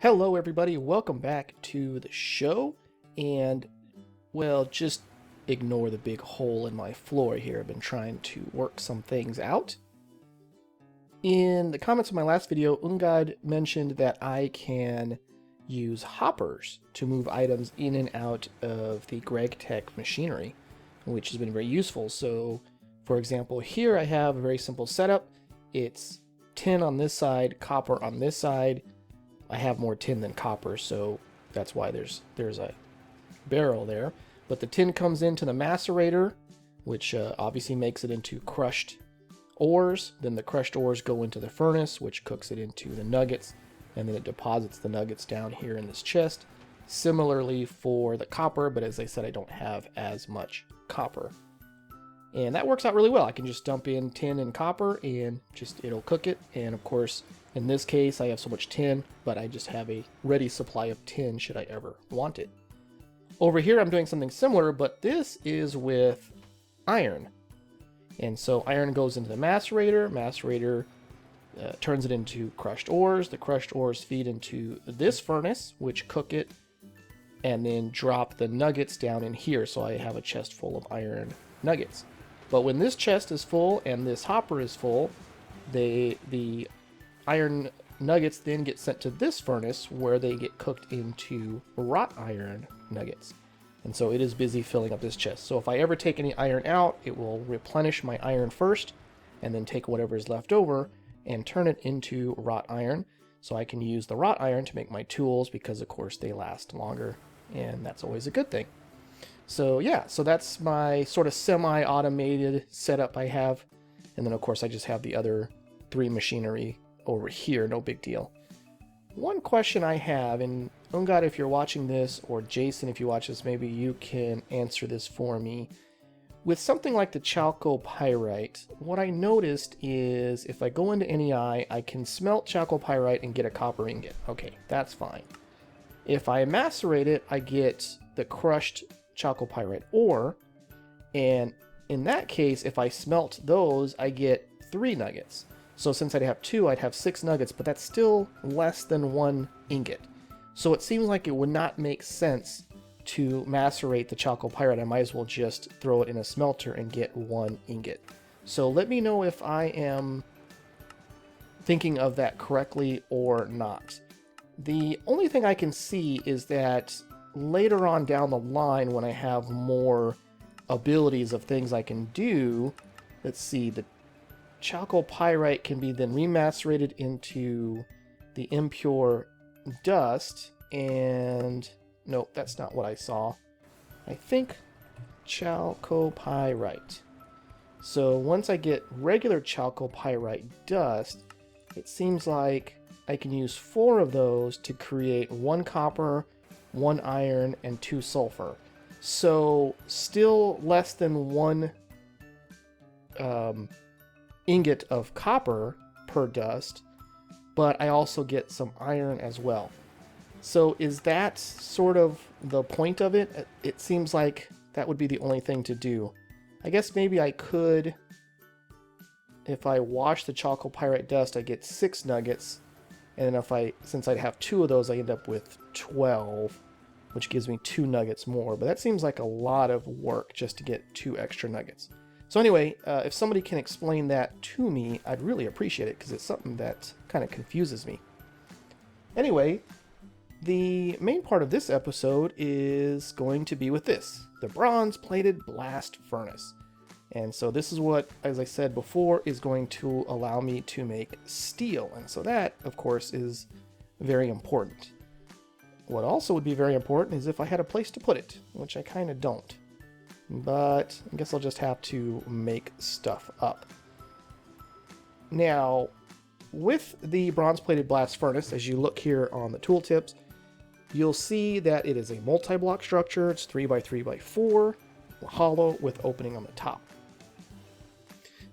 Hello everybody, welcome back to the show, and well, just ignore the big hole in my floor here. I've been trying to work some things out. In the comments of my last video, Ungod mentioned that I can use hoppers to move items in and out of the GregTech machinery, which has been very useful. So, for example, here I have a very simple setup. It's tin on this side, copper on this side. I have more tin than copper, so that's why there's a barrel there. But the tin comes into the macerator, which obviously makes it into crushed ores. Then the crushed ores go into the furnace, which cooks it into the nuggets, and then it deposits the nuggets down here in this chest. Similarly for the copper, but as I said, I don't have as much copper. And that works out really well. I can just dump in tin and copper and it'll cook it. And of course, in this case, I have so much tin, but I just have a ready supply of tin should I ever want it. Over here, I'm doing something similar, but this is with iron. And so iron goes into the macerator. Macerator turns it into crushed ores. The crushed ores feed into this furnace, which cook it, and then drop the nuggets down in here. So I have a chest full of iron nuggets. But when this chest is full and this hopper is full, the iron nuggets then get sent to this furnace where they get cooked into wrought iron nuggets. And so it is busy filling up this chest. So if I ever take any iron out, it will replenish my iron first and then take whatever is left over and turn it into wrought iron. So I can use the wrought iron to make my tools because of course they last longer, and that's always a good thing. So yeah, so that's my sort of semi-automated setup I have. And then of course I just have the other three machinery over here, no big deal. One question I have, and Ungod, if you're watching this, or Jason, if you watch this, maybe you can answer this for me. With something like the chalcopyrite, what I noticed is if I go into NEI, I can smelt chalcopyrite and get a copper ingot. Okay, that's fine. If I macerate it, I get the crushed chalcopyrite ore, and in that case, if I smelt those, I get 3 nuggets. So since I'd have 2, I'd have 6 nuggets, but that's still less than 1 ingot. So it seems like it would not make sense to macerate the chalcopyrite. I might as well just throw it in a smelter and get 1 ingot. So let me know if I am thinking of that correctly or not. The only thing I can see is that later on down the line, when I have more abilities of things I can do, let's see, the chalcopyrite can be then remacerated into the impure dust, and nope, that's not what I saw. I think chalcopyrite. So once I get regular chalcopyrite dust, it seems like I can use 4 of those to create 1 copper, 1 iron, and 2 sulfur. So still less than 1 ingot of copper per dust, but I also get some iron as well. So is that sort of the point of it? It seems like that would be the only thing to do. I guess maybe I could, if I wash the chalcopyrite dust, I get 6 nuggets, and since I'd have 2 of those, I end up with 12, which gives me 2 nuggets more. But that seems like a lot of work just to get 2 extra nuggets. So anyway, if somebody can explain that to me, I'd really appreciate it, because it's something that kind of confuses me. Anyway, the main part of this episode is going to be with this, the bronze-plated blast furnace. And so this is what, as I said before, is going to allow me to make steel. And so that, of course, is very important. What also would be very important is if I had a place to put it, which I kind of don't. But I guess I'll just have to make stuff up. Now, with the bronze-plated blast furnace, as you look here on the tooltips, you'll see that it is a multi-block structure. It's 3x3x4, hollow with opening on the top.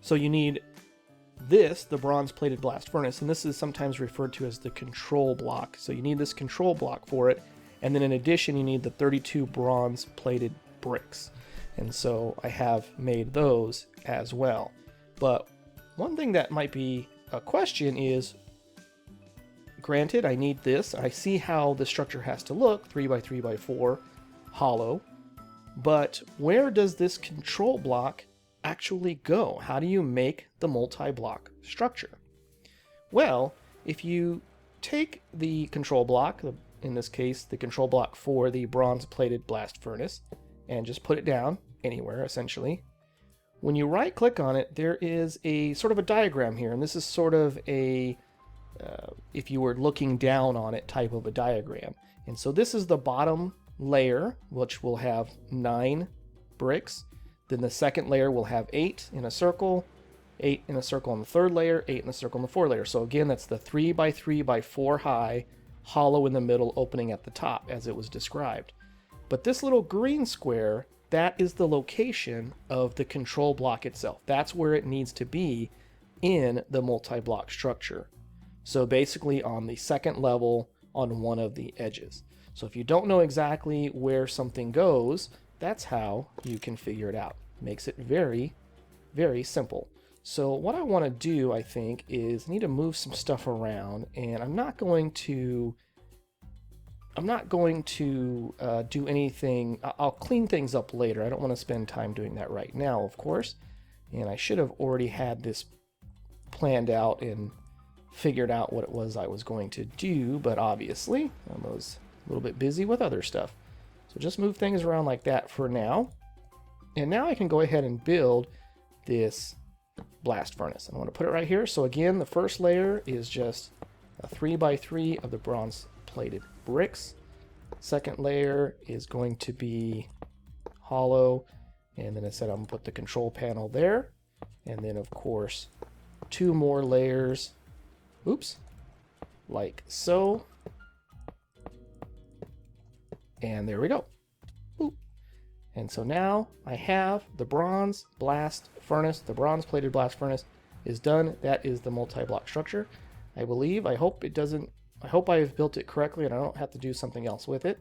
So you need this, the bronze-plated blast furnace, and this is sometimes referred to as the control block. So you need this control block for it, and then in addition you need the 32 bronze-plated bricks. And so I have made those as well. But one thing that might be a question is, granted, I need this. I see how the structure has to look, 3 by 3 by 4, hollow. But where does this control block actually go? How do you make the multi-block structure? Well, if you take the control block, in this case, the control block for the bronze-plated blast furnace, and just put it down anywhere, essentially. When you right-click on it, there is a sort of a diagram here, and this is sort of a, if you were looking down on it, type of a diagram. And so this is the bottom layer, which will have 9 bricks. Then the second layer will have 8 in a circle, 8 in a circle on the third layer, 8 in a circle on the fourth layer. So again, that's the 3 by 3 by 4 high, hollow in the middle, opening at the top, as it was described. But this little green square, that is the location of the control block itself. That's where it needs to be in the multi-block structure. So basically on the second level on one of the edges. So if you don't know exactly where something goes, that's how you can figure it out. Makes it very, very simple. So what I want to do, I think, is I need to move some stuff around, and I'm not going to do anything. I'll clean things up later. I don't want to spend time doing that right now, of course. And I should have already had this planned out and figured out what it was I was going to do, but obviously I was a little bit busy with other stuff. So just move things around like that for now. And now I can go ahead and build this blast furnace. I'm going to put it right here. So again, the first layer is just a 3 by 3 of the bronze plated bricks. Second layer is going to be hollow, and then I said I'm going to put the control panel there, and then of course 2 more layers, oops, like so, and there we go. Boop. And so now I have the bronze blast furnace. The bronze plated blast furnace is done. That is the multi-block structure. I believe, I hope I have built it correctly and I don't have to do something else with it.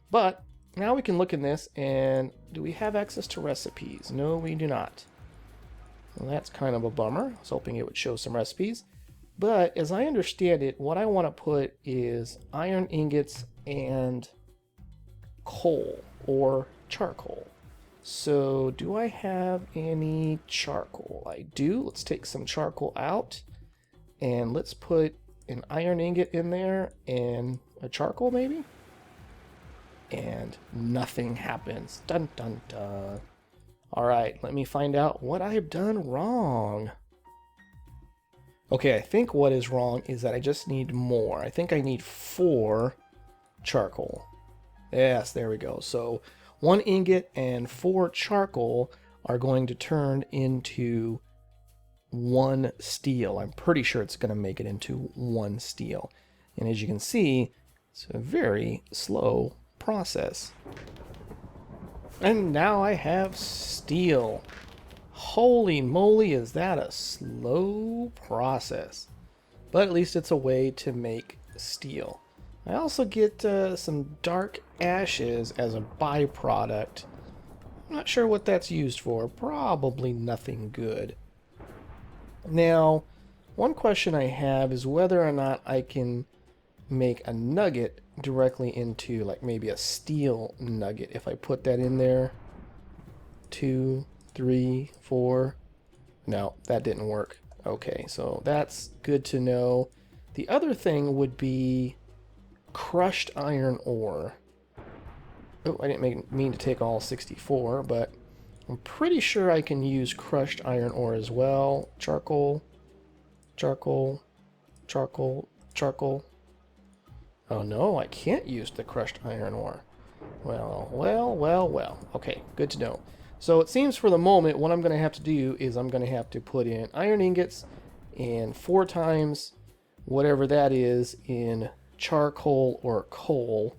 But now we can look in this, and do we have access to recipes? No, we do not. Well, that's kind of a bummer. I was hoping it would show some recipes. But as I understand it, what I want to put is iron ingots and coal or charcoal. So do I have any charcoal? I do. Let's take some charcoal out, and let's put an iron ingot in there and a charcoal maybe, and nothing happens. Dun dun dun. All right, let me find out what I have done wrong. Okay, I think what is wrong is that I just need more. I think I need 4 charcoal. Yes, there we go. So 1 ingot and 4 charcoal are going to turn into 1 steel. I'm pretty sure it's going to make it into 1 steel. And as you can see, it's a very slow process. And now I have steel. Holy moly, is that a slow process. But at least it's a way to make steel. I also get some dark ashes as a byproduct. I'm not sure what that's used for. Probably nothing good. Now, one question I have is whether or not I can make a nugget directly into, like, maybe a steel nugget. If I put that in there, 2, 3, 4. No, that didn't work. Okay, so that's good to know. The other thing would be crushed iron ore. Oh, I didn't mean to take all 64, but I'm pretty sure I can use crushed iron ore as well. Charcoal, charcoal, charcoal, charcoal. Oh no, I can't use the crushed iron ore. Well, well, well, well. Okay, good to know. So it seems for the moment what I'm going to have to do is I'm going to have to put in iron ingots and 4 times whatever that is in charcoal or coal,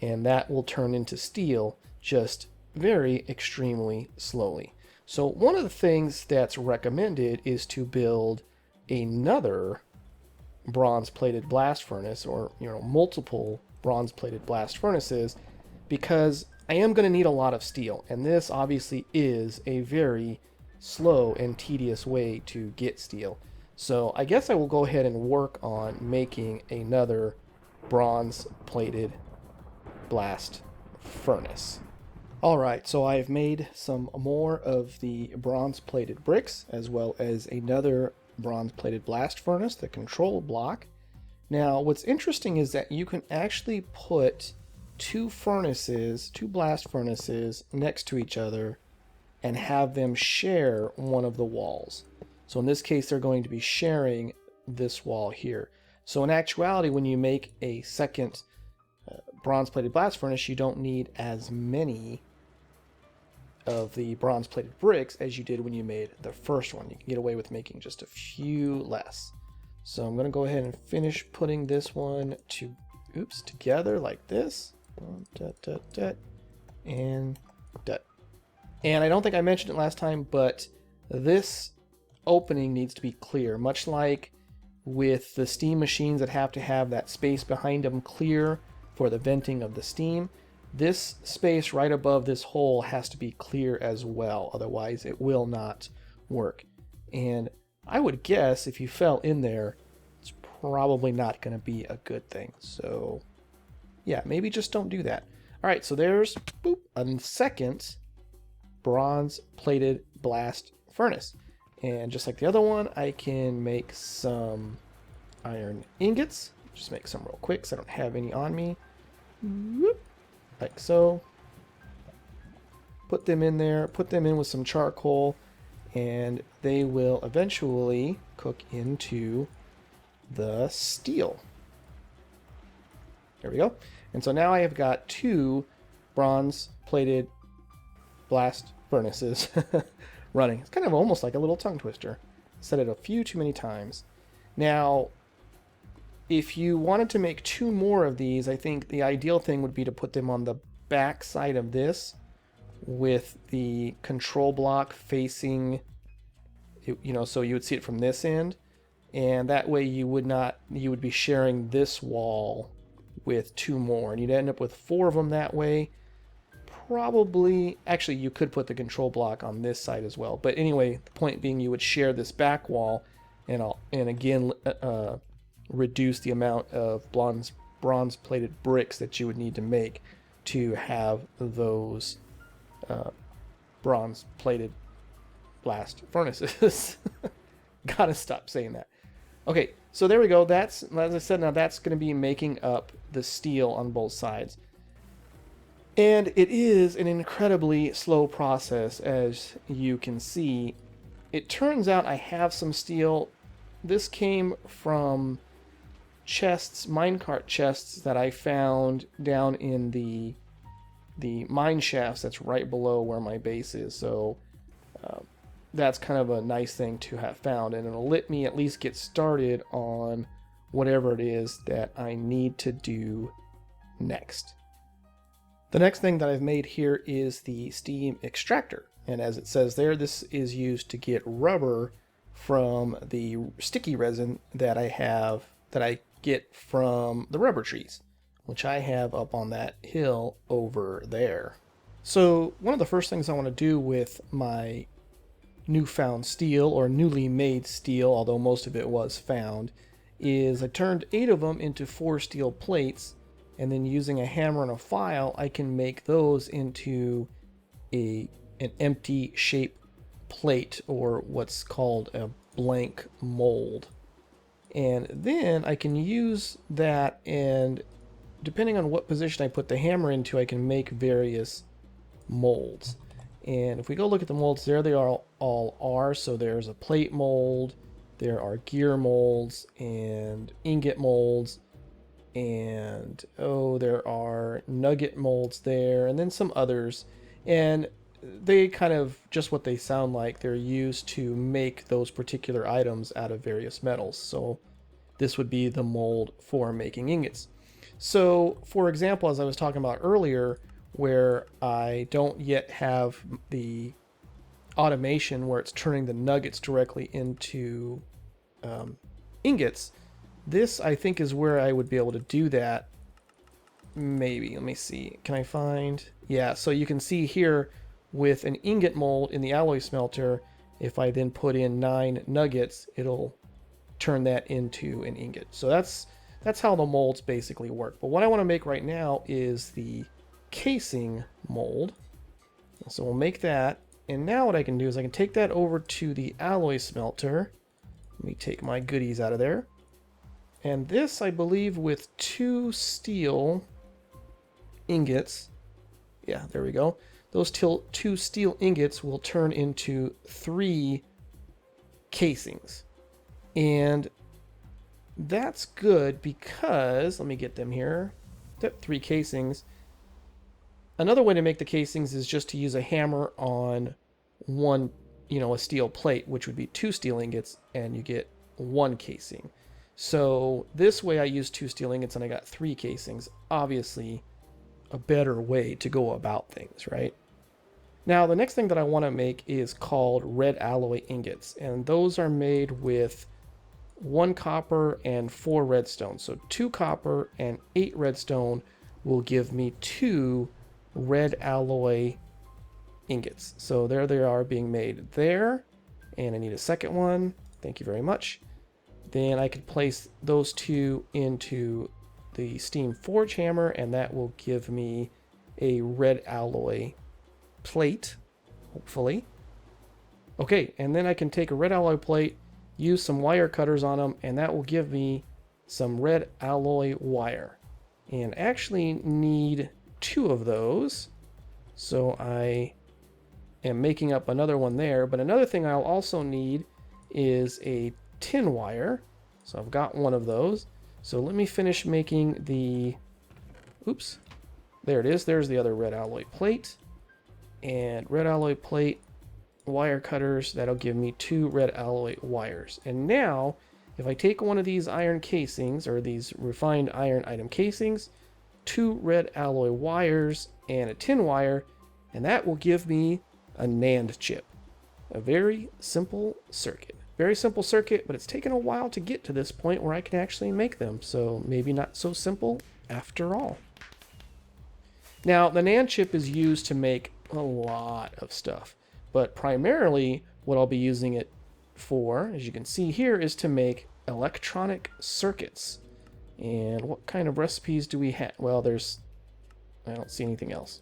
and that will turn into steel just very extremely slowly. So one of the things that's recommended is to build another bronze-plated blast furnace, or multiple bronze-plated blast furnaces, because I am going to need a lot of steel, and this obviously is a very slow and tedious way to get steel. So I guess I will go ahead and work on making another bronze plated blast furnace. Alright, so I've made some more of the bronze plated bricks, as well as another bronze plated blast furnace, the control block. Now what's interesting is that you can actually put two blast furnaces next to each other and have them share one of the walls. So in this case they're going to be sharing this wall here. So in actuality, when you make a second bronze plated blast furnace, you don't need as many of the bronze plated bricks as you did when you made the first one. You can get away with making just a few less. So I'm going to go ahead and finish putting this one together like this. And I don't think I mentioned it last time, but this opening needs to be clear, much like with the steam machines that have to have that space behind them clear for the venting of the steam. This space right above this hole has to be clear as well, otherwise it will not work. And I would guess if you fell in there, it's probably not going to be a good thing. So yeah, maybe just don't do that. All right, so there's a second bronze plated blast furnace. And just like the other one, I can make some iron ingots. Just make some real quick because I don't have any on me. Like so. Put them in there, put them in with some charcoal, and they will eventually cook into the steel. There we go. And so now I have got two bronze plated blast furnaces running. It's kind of almost like a little tongue twister. Said it a few too many times. Now, if you wanted to make two more of these, I think the ideal thing would be to put them on the back side of this with the control block facing, so you would see it from this end, and that way you would be sharing this wall with two more, and you'd end up with four of them that way. Probably, actually, you could put the control block on this side as well, but anyway, the point being you would share this back wall, and again reduce the amount of bronze plated bricks that you would need to make to have those bronze plated blast furnaces. Gotta stop saying that. Okay, so there we go. That's, as I said, now that's going to be making up the steel on both sides. And it is an incredibly slow process, as you can see. It turns out I have some steel. This came from chests, minecart chests that I found down in the mine shafts that's right below where my base is. So that's kind of a nice thing to have found, and it'll let me at least get started on whatever it is that I need to do next. The next thing that I've made here is the steam extractor, and as it says there, this is used to get rubber from the sticky resin that I get from the rubber trees, which I have up on that hill over there. So one of the first things I want to do with my newfound steel, or newly made steel, although most of it was found, is I turned 8 of them into 4 steel plates, and then using a hammer and a file I can make those into an empty shape plate, or what's called a blank mold. And then I can use that, and depending on what position I put the hammer into, I can make various molds. And if we go look at the molds, there they all are. So there's a plate mold, there are gear molds and ingot molds, and there are nugget molds there, and then some others. And they kind of just what they sound like. They're used to make those particular items out of various metals. So this would be the mold for making ingots. So for example, as I was talking about earlier, where I don't yet have the automation where it's turning the nuggets directly into ingots, this I think is where I would be able to do that. Maybe, let me see, can I find, yeah, so you can see here with an ingot mold in the alloy smelter, if I then put in 9 nuggets, it'll turn that into an ingot. So that's how the molds basically work. But what I want to make right now is the casing mold. So we'll make that. And now what I can do is I can take that over to the alloy smelter. Let me take my goodies out of there. And this, I believe, with 2 steel ingots. Yeah, there we go. Those 2 steel ingots will turn into 3 casings. And that's good because, let me get them here. 3 casings. Another way to make the casings is just to use a hammer on one, a steel plate, which would be 2 steel ingots, and you get 1 casing. So this way I used 2 steel ingots and I got 3 casings. Obviously, a better way to go about things, right? Now, the next thing that I want to make is called red alloy ingots, and those are made with 1 copper and 4 redstone. So 2 copper and 8 redstone will give me 2 red alloy ingots. So there they are being made there, and I need a second one. Thank you very much. Then I could place those 2 into the steam forge hammer, and that will give me a red alloy plate, hopefully. Okay, and then I can take a red alloy plate, use some wire cutters on them, and that will give me some red alloy wire. And actually need 2 of those, so I am making up another one there. But another thing I'll also need is a tin wire, so I've got 1 of those. So let me finish making the, oops, there it is. There's the other red alloy plate, and red alloy plate, wire cutters, that'll give me 2 red alloy wires. And now if I take one of these iron casings, or these refined iron item casings, 2 red alloy wires and a tin wire, and that will give me a NAND chip. A very simple circuit. Very simple circuit, but it's taken a while to get to this point where I can actually make them, so maybe not so simple after all. Now, the NAND chip is used to make a lot of stuff, but primarily what I'll be using it for, as you can see here, is to make electronic circuits. And what kind of recipes do we have? Well, I don't see anything else.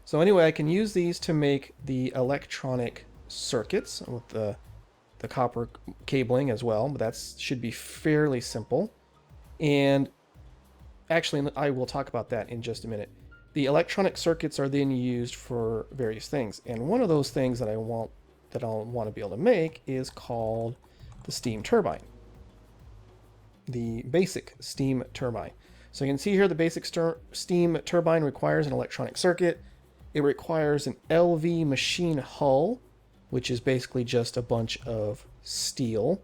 So anyway, I can use these to make the electronic circuits with the copper cabling as well, but that should be fairly simple. And actually, I will talk about that in just a minute. The electronic circuits are then used for various things, and one of those things that I'll want to be able to make is called the steam turbine. The basic steam turbine. So you can see here the basic steam turbine requires an electronic circuit. It requires an LV machine hull, which is basically just a bunch of steel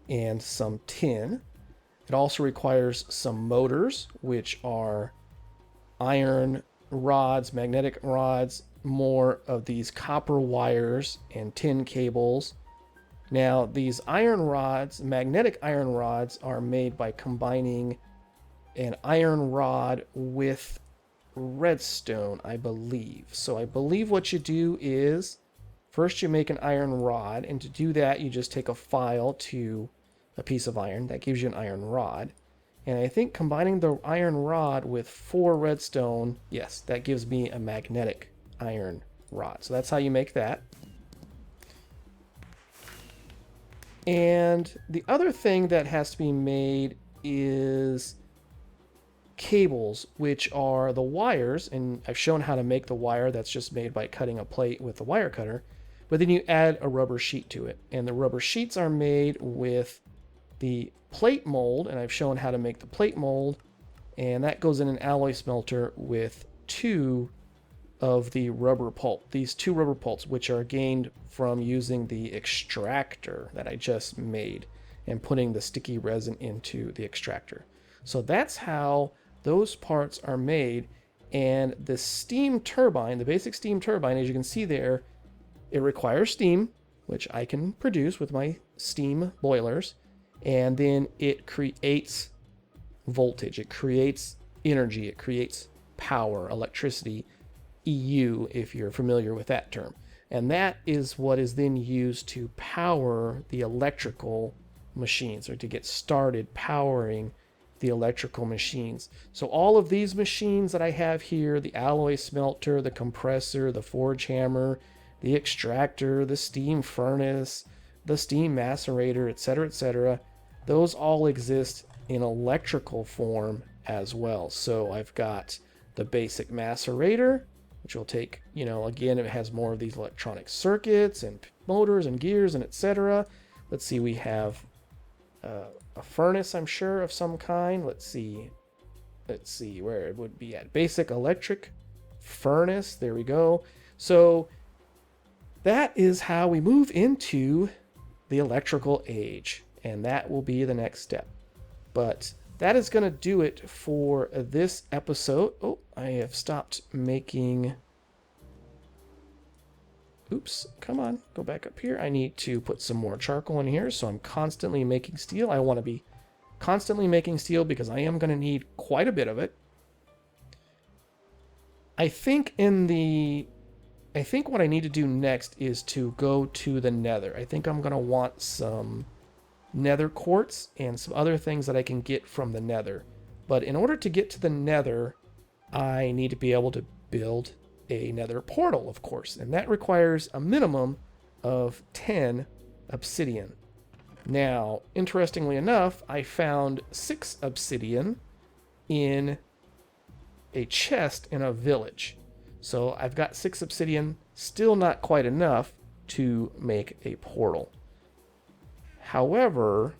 and some tin. It also requires some motors, which are iron rods, magnetic rods, more of these copper wires and tin cables. Now, these iron rods, magnetic iron rods, are made by combining an iron rod with redstone, I believe. So I believe what you do is, first you make an iron rod, and to do that, you just take a file to a piece of iron. That gives you an iron rod. And I think combining the iron rod with 4 redstone, yes, that gives me a magnetic iron rod. So that's how you make that. And the other thing that has to be made is cables, which are the wires, and I've shown how to make the wire. That's just made by cutting a plate with a wire cutter, but then you add a rubber sheet to it, and the rubber sheets are made with the plate mold, and I've shown how to make the plate mold, and that goes in an alloy smelter with 2 of the rubber pulp. These 2 rubber pulps, which are gained from using the extractor that I just made and putting the sticky resin into the extractor. So that's how those parts are made. And the steam turbine, the basic steam turbine, as you can see there, it requires steam, which I can produce with my steam boilers, and then it creates voltage, it creates energy, it creates power, electricity, EU, if you're familiar with that term. And that is what is then used to power the electrical machines, or to get started powering the electrical machines. So all of these machines that I have here, the alloy smelter, the compressor, the forge hammer, the extractor, the steam furnace, the steam macerator, etc., those all exist in electrical form as well. So I've got the basic macerator, which will take, again, it has more of these electronic circuits and motors and gears and etc. Let's see, we have a furnace, I'm sure, of some kind. Let's see where it would be at. Basic electric furnace. There we go. So that is how we move into the electrical age, and that will be the next step. But that is going to do it for this episode. Oh, I have stopped making... Oops, come on, go back up here. I need to put some more charcoal in here, so I'm constantly making steel. I want to be constantly making steel because I am going to need quite a bit of it. I think what I need to do next is to go to the Nether. I think I'm going to want some Nether quartz and some other things that I can get from the Nether. But in order to get to the Nether, I need to be able to build a Nether Portal, of course, and that requires a minimum of 10 obsidian. Now, interestingly enough, I found 6 obsidian in a chest in a village. So I've got 6 obsidian, still not quite enough to make a portal. However,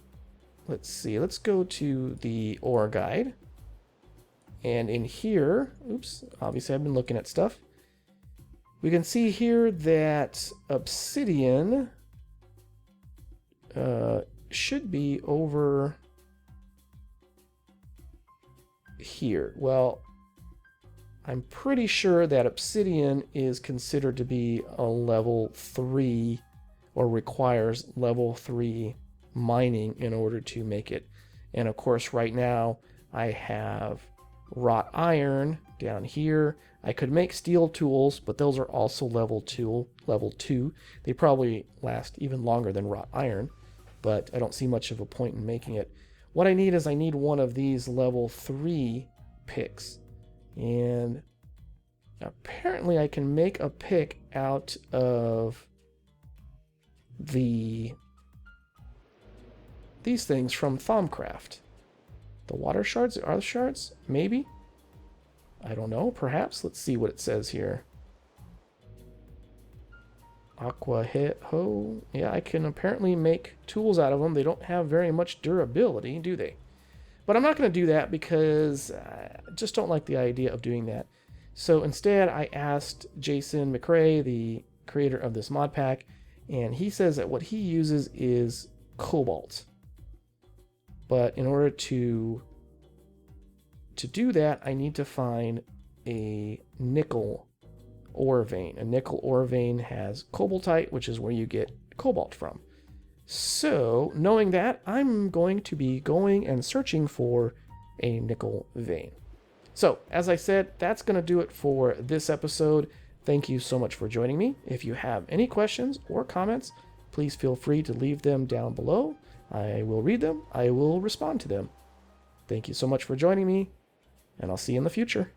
let's see, let's go to the ore guide. And in here, oops, obviously I've been looking at stuff. We can see here that obsidian should be over here. Well, I'm pretty sure that obsidian is considered to be a level 3, or requires level 3 mining in order to make it. And of course, right now I have wrought iron down here. I could make steel tools, but those are also level 2. They probably last even longer than wrought iron, but I don't see much of a point in making it. What I need is I need one of these level 3 picks. And apparently I can make a pick out of these things from Thaumcraft. The water shards? Are the shards? Maybe? I don't know. Perhaps. Let's see what it says here. Aqua hit ho. Yeah, I can apparently make tools out of them. They don't have very much durability, do they? But I'm not going to do that because I just don't like the idea of doing that. So instead, I asked Jason McRae, the creator of this mod pack, and he says that what he uses is Cobalt. But in order to do that, I need to find a nickel ore vein. A nickel ore vein has cobaltite, which is where you get cobalt from. So, knowing that, I'm going to be going and searching for a nickel vein. So, as I said, that's going to do it for this episode. Thank you so much for joining me. If you have any questions or comments, please feel free to leave them down below. I will read them. I will respond to them. Thank you so much for joining me, and I'll see you in the future.